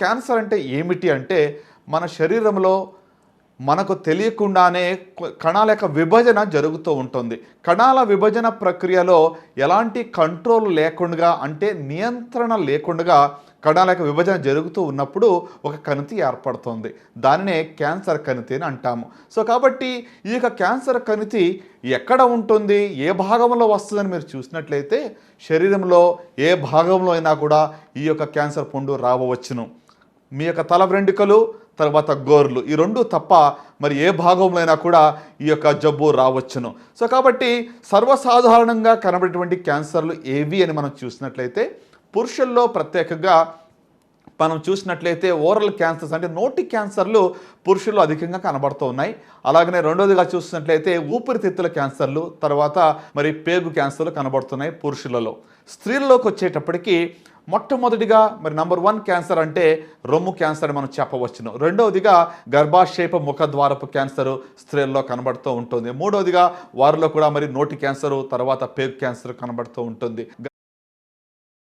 Cancer అంటే ఏమిటి అంటే మన శరీరంలో మనకు తెలియకుండానే కణాల యొక్క విభజన జరుగుతూ ఉంటుంది. కణాల విభజన ప్రక్రియలో ఎలాంటి కంట్రోల్ లేకుండా అంటే నియంత్రణ లేకుండా కణాల యొక్క విభజన జరుగుతూ ఉన్నప్పుడు ఒక కణితి ఏర్పడుతుంది. దానినే క్యాన్సర్ కణితి అని అంటాము. సో కాబట్టి ఈ యొక్క క్యాన్సర్ కణితి ఎక్కడ ఉంటుంది, ఏ భాగంలో వస్తుందని మీరు చూసినట్లయితే శరీరంలో ఏ భాగంలో అయినా కూడా ఈ యొక్క క్యాన్సర్ పుండు రావచ్చును. మీ యొక్క తల వెంట్రుకలు తర్వాత గోర్లు ఈ రెండు తప్ప మరి ఏ భాగంలో అయినా కూడా ఈ యొక్క జబ్బు రావచ్చును. సో కాబట్టి సర్వసాధారణంగా కనబడేటువంటి క్యాన్సర్లు ఏవి అని మనం చూసినట్లయితే పురుషుల్లో ప్రత్యేకంగా మనం చూసినట్లయితే ఓరల్ క్యాన్సర్స్ అంటే నోటి క్యాన్సర్లు పురుషుల్లో అధికంగా కనబడుతూ ఉన్నాయి. అలాగనే రెండోదిగా చూసినట్లయితే ఊపిరితిత్తుల క్యాన్సర్లు, తర్వాత మరి పేగు క్యాన్సర్లు కనబడుతున్నాయి పురుషులలో. స్త్రీల్లోకి వచ్చేటప్పటికి మొట్టమొదటిగా మరి నంబర్ 1 క్యాన్సర్ అంటే రొమ్ము క్యాన్సర్ అని మనం చెప్పవచ్చును. రెండవదిగా గర్భాశయపు ముఖద్వారపు క్యాన్సర్ స్త్రీల్లో కనబడుతూ ఉంటుంది. మూడవదిగా వారిలో కూడా మరి నోటి క్యాన్సరు, తర్వాత పేగు క్యాన్సర్ కనబడుతూ ఉంటుంది.